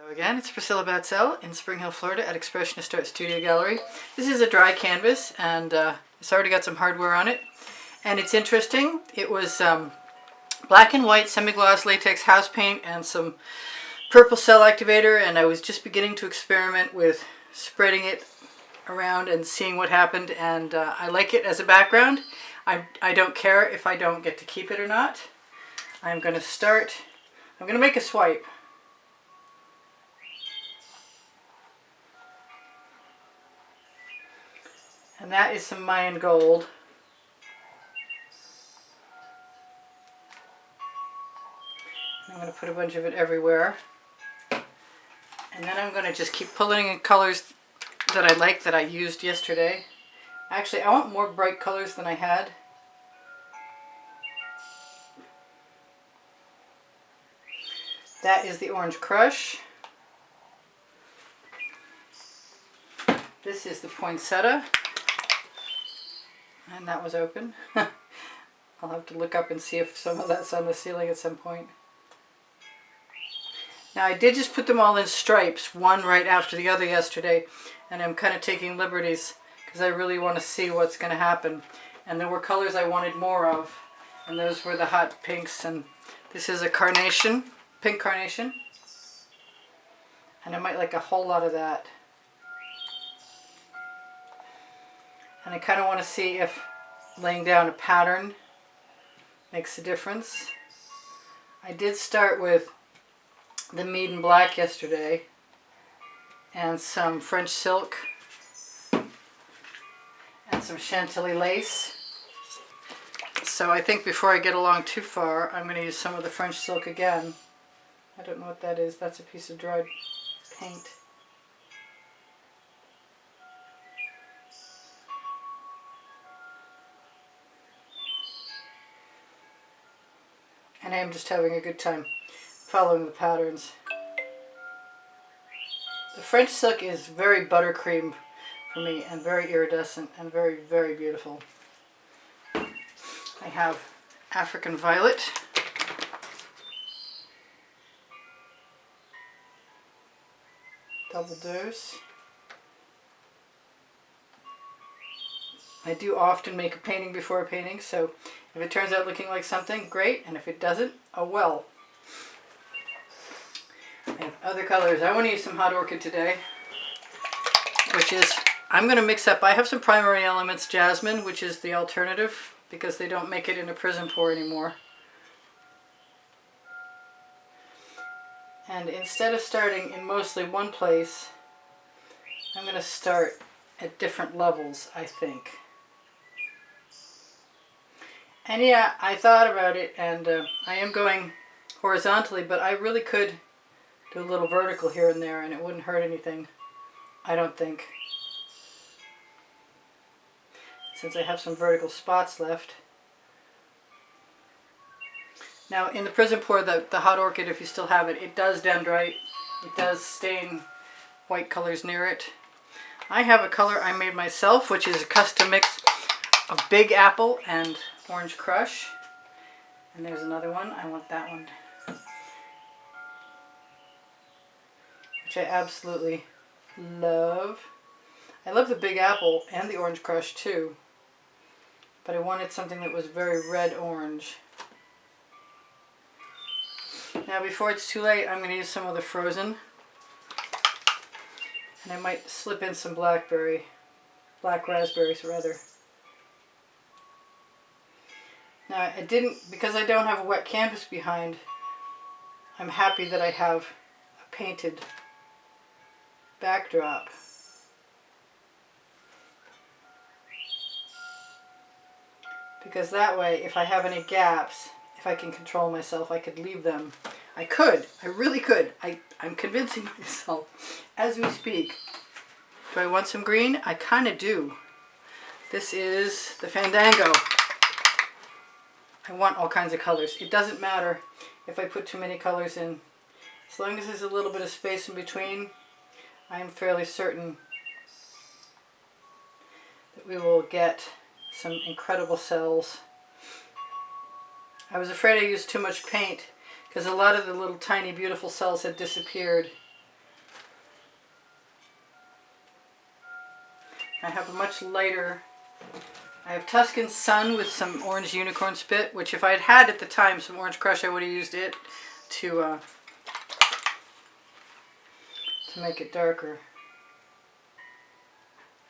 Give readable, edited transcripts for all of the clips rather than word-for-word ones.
Again, it's Priscilla Batzell in Spring Hill, Florida at Expressionist Art Studio Gallery. This is a dry canvas and it's already got some hardware on it. And it's interesting. It was black and white semi-gloss latex house paint and some purple cell activator, and I was just beginning to experiment with spreading it around and seeing what happened, and I like it as a background. I don't care if I don't get to keep it or not. I'm going to make a swipe. And that is some Mayan gold. I'm going to put a bunch of it everywhere. And then I'm going to just keep pulling in colors that I like that I used yesterday. Actually, I want more bright colors than I had. That is the Orange Crush. This is the Poinsettia. And that was open. I'll have to look up and see if some of that's on the ceiling at some point. Now I did just put them all in stripes, one right after the other yesterday, and I'm kind of taking liberties because I really want to see what's going to happen. And there were colors I wanted more of, and those were the hot pinks, and this is a carnation, pink carnation, and I might like a whole lot of that. And I kind of want to see if laying down a pattern makes a difference. I did start with the Mead and Black yesterday and some French silk and some Chantilly lace. So I think before I get along too far, I'm going to use some of the French silk again. I don't know what that is. That's a piece of dried paint. And I am just having a good time following the patterns. The French silk is very buttercream for me and very iridescent and very, very beautiful. I have African Violet. Double dose. I do often make a painting before a painting, so if it turns out looking like something, great, and if it doesn't, oh well. I have other colors. I want to use some Hot Orchid today, which is, I'm going to mix up, I have some Primary Elements Jasmine, which is the alternative, because they don't make it in a Prizm pour anymore. And instead of starting in mostly one place, I'm going to start at different levels, I think. And yeah, I thought about it, and I am going horizontally, but I really could do a little vertical here and there, and it wouldn't hurt anything, I don't think. Since I have some vertical spots left. Now, in the Prizm pour, the Hot Orchid, if you still have it, it does dendrite. It does stain white colors near it. I have a color I made myself, which is a custom mix of Big Apple and Orange Crush. And there's another one. I want that one. Which I absolutely love. I love the Big Apple and the Orange Crush too. But I wanted something that was very red-orange. Now before it's too late, I'm going to use some of the Frozen. And I might slip in some black raspberries rather. Now I didn't, because I don't have a wet canvas behind, I'm happy that I have a painted backdrop. Because that way, if I have any gaps, if I can control myself, I could leave them. I really could. I'm convincing myself as we speak. Do I want some green? I kind of do. This is the Fandango. I want all kinds of colors. It doesn't matter if I put too many colors in. As long as there's a little bit of space in between, I am fairly certain that we will get some incredible cells. I was afraid I used too much paint because a lot of the little tiny beautiful cells had disappeared I have a much lighter, I have Tuscan Sun with some orange unicorn spit, which if I had had at the time some orange crush, I would have used it to make it darker.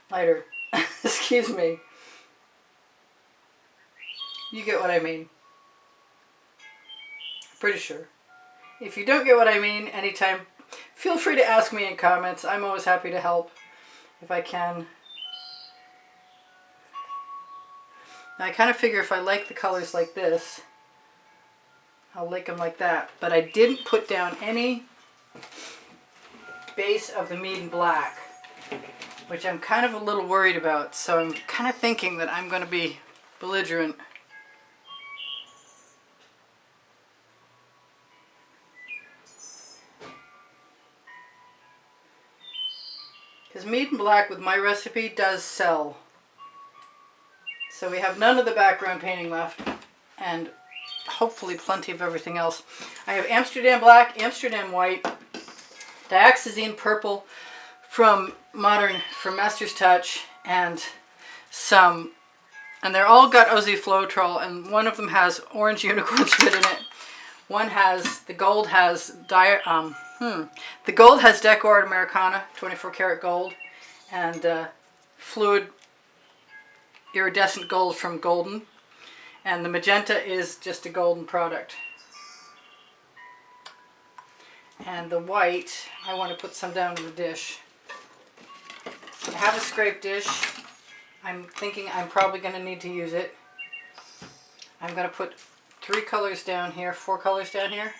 Lighter. Excuse me. You get what I mean. Pretty sure. If you don't get what I mean anytime, feel free to ask me in comments. I'm always happy to help if I can. Now I kind of figure if I like the colors like this, I'll like them like that. But I didn't put down any base of the Mead and Black, which I'm kind of a little worried about. So I'm kind of thinking that I'm going to be belligerent. Because Mead and Black with my recipe does sell. So we have none of the background painting left, and hopefully plenty of everything else. I have Amsterdam Black, Amsterdam White, Dioxazine Purple from Master's Touch, and they're all got Floetrol, and one of them has orange unicorn spit in it. One has, the gold has Decor Americana, 24 karat gold, and fluid iridescent gold from Golden, and the magenta is just a golden product. And the white, I want to put some down in the dish. I have a scrape dish. I'm thinking I'm probably going to need to use it. I'm going to put 3 colors down here, 4 colors down here.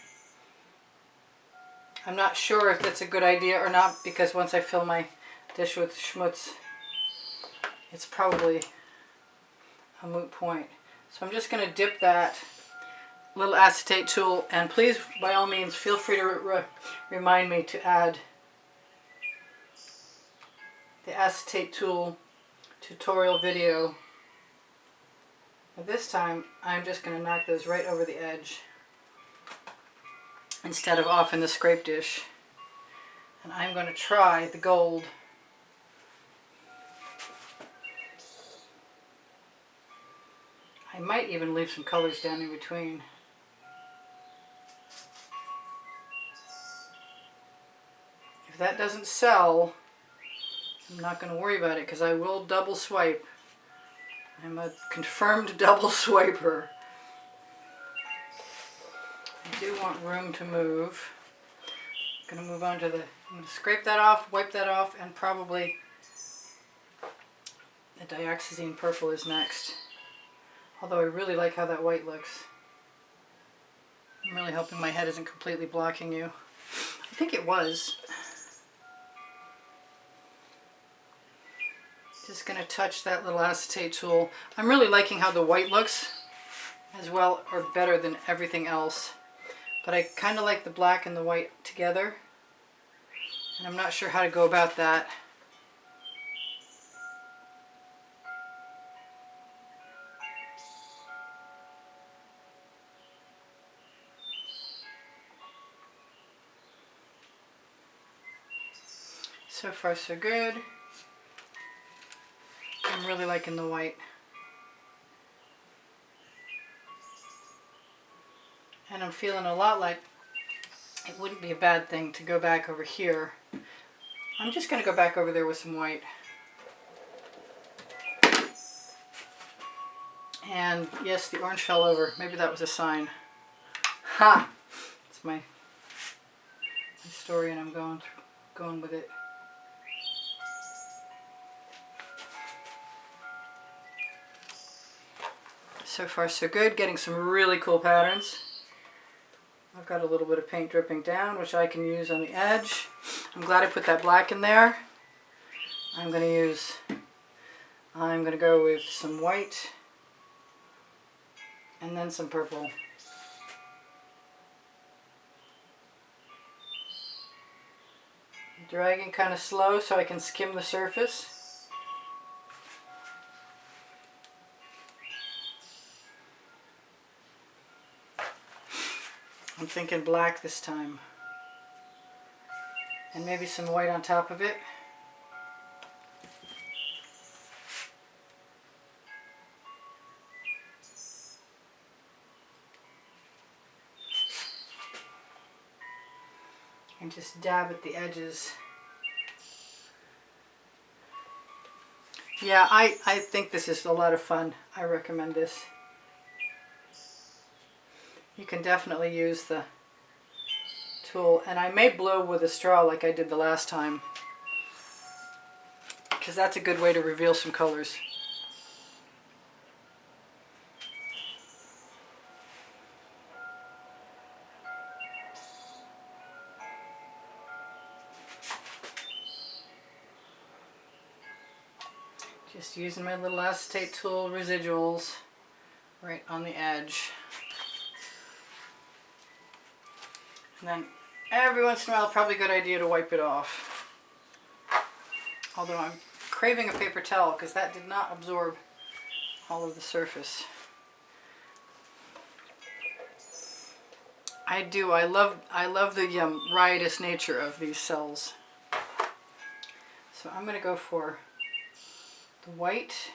I'm not sure if that's a good idea or not, because once I fill my dish with schmutz, it's probably a moot point. So I'm just going to dip that little acetate tool, and please, by all means, feel free to remind me to add the acetate tool tutorial video. But this time, I'm just going to knock those right over the edge instead of off in the scrape dish. And I'm going to try the gold. I might even leave some colors down in between. If that doesn't sell, I'm not going to worry about it, because I will double swipe. I'm a confirmed double swiper. I do want room to move. I'm going to move on to I'm going to scrape that off, wipe that off, and probably the Dioxazine Purple is next. Although I really like how that white looks. I'm really hoping my head isn't completely blocking you. I think it was. Just going to touch that little acetate tool. I'm really liking how the white looks as well, or better than everything else. But I kind of like the black and the white together. And I'm not sure how to go about that. So far so good. I'm really liking the white. And I'm feeling a lot like it wouldn't be a bad thing to go back over here. I'm just going to go back over there with some white. And yes, the orange fell over. Maybe that was a sign. Ha! It's my story, and I'm going with it. So far so good, getting some really cool patterns. I've got a little bit of paint dripping down, which I can use on the edge. I'm glad I put that black in there. I'm going to go with some white and then some purple. Dragging kind of slow so I can skim the surface. I'm thinking black this time. And maybe some white on top of it. and just dab at the edges. Yeah, I think this is a lot of fun. I recommend this. You can definitely use the tool, and I may blow with a straw like I did the last time, because that's a good way to reveal some colors. Just using my little acetate tool residuals right on the edge. And then every once in a while, probably a good idea to wipe it off. Although I'm craving a paper towel because that did not absorb all of the surface. I do. I love the riotous nature of these cells. So I'm going to go for the white,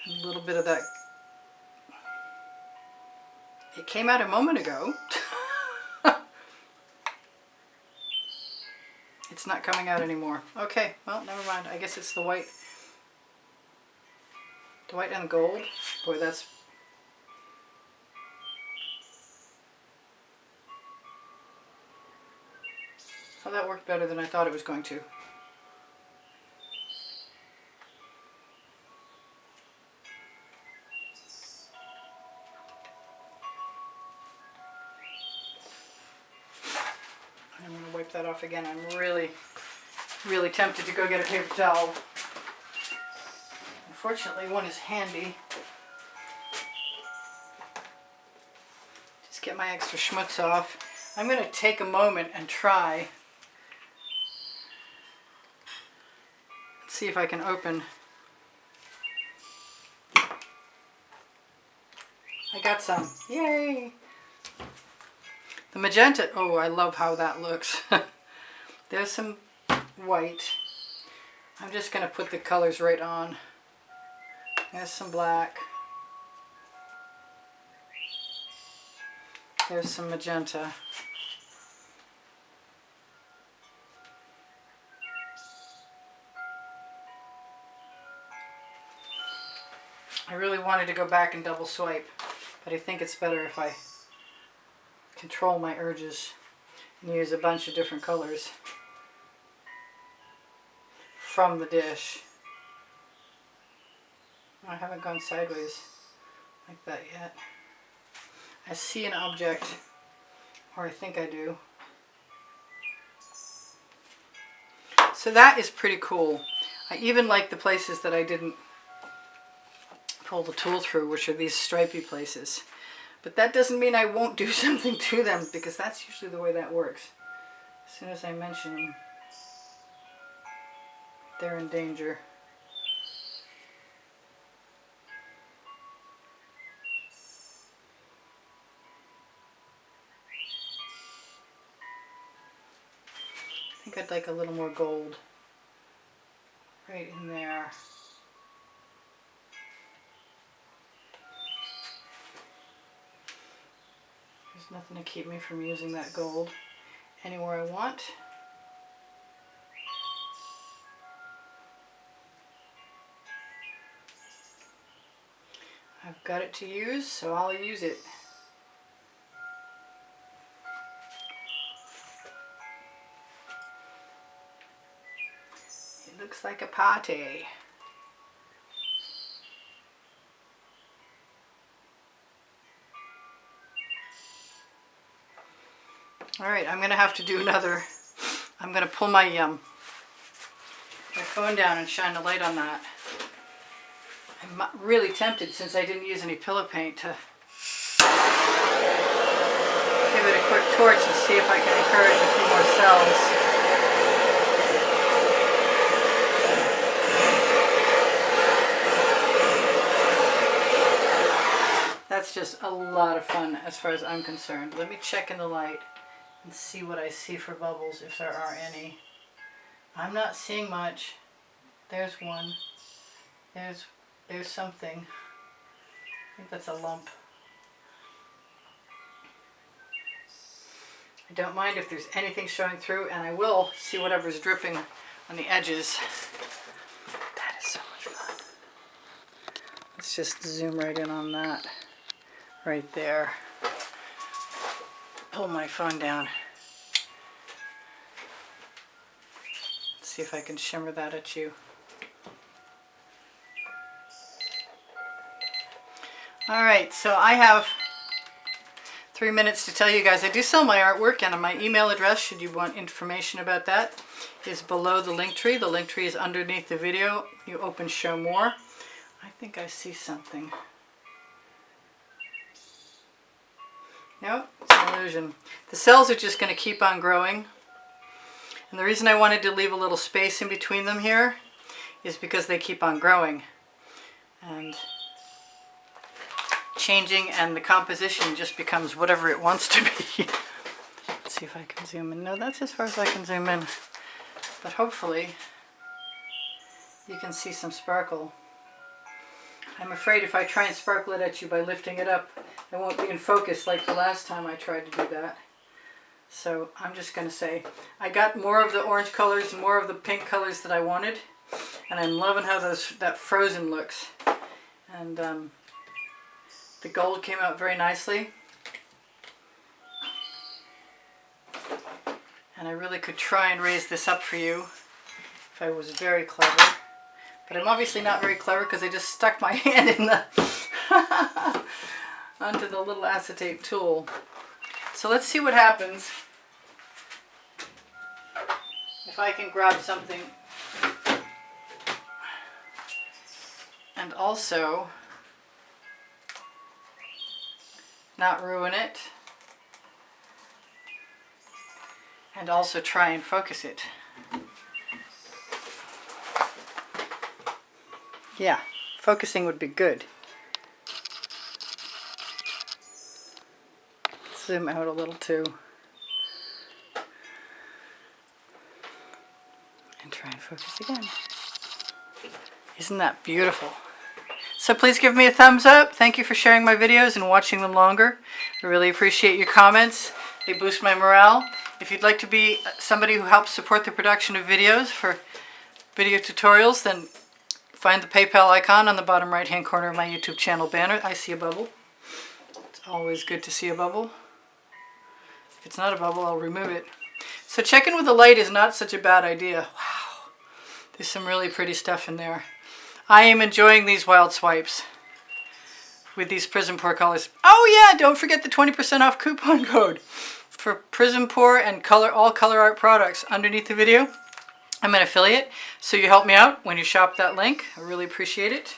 and a little bit of that. It came out a moment ago. It's not coming out anymore. Okay, well, never mind. I guess it's the white. The white and the gold. Boy, that's... Oh, that worked better than I thought it was going to. I'm going to wipe that off again. I'm really tempted to go get a paper towel. Unfortunately, one is handy. Just get my extra schmutz off. I'm going to take a moment and try. Let's see if I can open. I got some. Yay! The magenta, oh, I love how that looks. There's some white. I'm just going to put the colors right on. There's some black. There's some magenta. I really wanted to go back and double swipe, but I think it's better if I control my urges and use a bunch of different colors from the dish. I haven't gone sideways like that yet. I see an object, or I think I do. So that is pretty cool. I even like the places that I didn't pull the tool through, which are these stripy places. But that doesn't mean I won't do something to them, because that's usually the way that works. As soon as I mention them, they're in danger. I think I'd like a little more gold right in there. There's nothing to keep me from using that gold anywhere I want. I've got it to use, so I'll use it. It looks like a party. Alright, I'm going to have to do another. I'm going to pull my phone down and shine a light on that. I'm really tempted, since I didn't use any pillow paint, to give it a quick torch and see if I can encourage a few more cells. That's just a lot of fun as far as I'm concerned. Let me check in the light and see what I see for bubbles, if there are any. I'm not seeing much. There's one. There's something. I think that's a lump. I I don't mind if there's anything showing through, and I will see whatever's dripping on the edges. That is so much fun. Let's just zoom right in on that. Right there. Pull my phone down. Let's see if I can shimmer that at you. Alright, so I have 3 minutes to tell you guys I do sell my artwork, and my email address, should you want information about that, is below the link tree. The link tree is underneath the video. You open show more. I think I see something. Nope, it's an illusion. The cells are just going to keep on growing. And the reason I wanted to leave a little space in between them here is because they keep on growing and changing, and the composition just becomes whatever it wants to be. Let's see if I can zoom in. No, that's as far as I can zoom in. But hopefully you can see some sparkle. I'm afraid if I try and sparkle it at you by lifting it up, it won't be in focus like the last time I tried to do that. So I'm just going to say, I got more of the orange colors and more of the pink colors that I wanted, and I'm loving how that frozen looks. And the gold came out very nicely. And I really could try and raise this up for you if I was very clever. But I'm obviously not very clever because I just stuck my hand in the onto the little acetate tool. So let's see what happens if I can grab something and also not ruin it, and also try and focus it. Yeah, focusing would be good. Zoom out a little too. And try and focus again. Isn't that beautiful? So please give me a thumbs up. Thank you for sharing my videos and watching them longer. I really appreciate your comments. They boost my morale. If you'd like to be somebody who helps support the production of videos for video tutorials, then find the PayPal icon on the bottom right hand corner of my YouTube channel banner. I see a bubble. It's always good to see a bubble. If it's not a bubble, I'll remove it. So checking with the light is not such a bad idea. Wow. There's some really pretty stuff in there. I am enjoying these wild swipes with these Prizm Pour colors. Oh yeah, don't forget the 20% off coupon code for Prizm Pour and all Colour Arte products underneath the video. I'm an affiliate, so you help me out when you shop that link. I really appreciate it.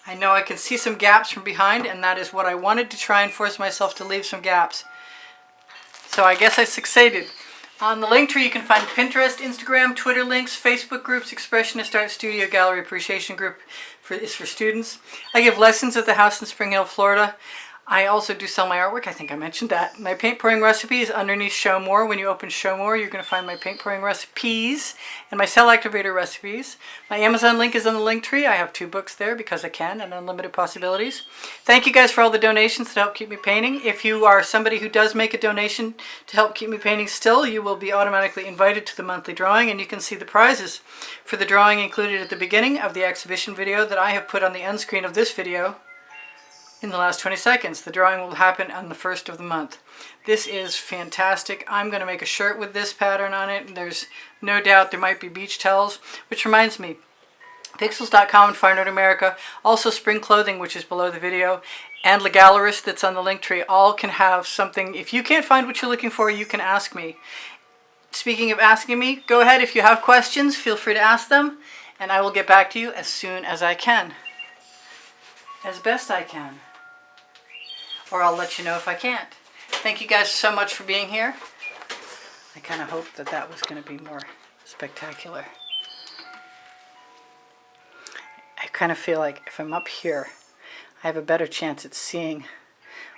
I know I can see some gaps from behind, and that is what I wanted to try and force myself to leave some gaps. So I guess I succeeded. On the link tree you can find Pinterest, Instagram, Twitter links, Facebook groups, Expressionist Art Studio Gallery Appreciation Group is for students. I give lessons at the house in Spring Hill, Florida. I also do sell my artwork. I think I mentioned that. My paint pouring recipe is underneath Show More. When you open Show More, you're going to find my paint pouring recipes and my cell activator recipes. My Amazon link is on the link tree. I have 2 books there because I can, and Unlimited Possibilities. Thank you guys for all the donations to help keep me painting. If you are somebody who does make a donation to help keep me painting still, you will be automatically invited to the monthly drawing, and you can see the prizes for the drawing included at the beginning of the exhibition video that I have put on the end screen of this video. In the last 20 seconds. The drawing will happen on the 1st of the month. This is fantastic. I'm going to make a shirt with this pattern on it, and there's no doubt there might be beach towels, which reminds me, Pixels.com and Fine Art America, also Spring Clothing, which is below the video, and Le Gallerist that's on the link tree, all can have something. If you can't find what you're looking for, you can ask me. Speaking of asking me, go ahead. If you have questions, feel free to ask them, and I will get back to you as soon as I can. As best I can. Or I'll let you know if I can't. Thank you guys so much for being here. I kind of hoped that that was going to be more spectacular. I kind of feel like if I'm up here, I have a better chance at seeing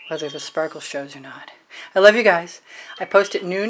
whether the sparkle shows or not. I love you guys. I post at noon.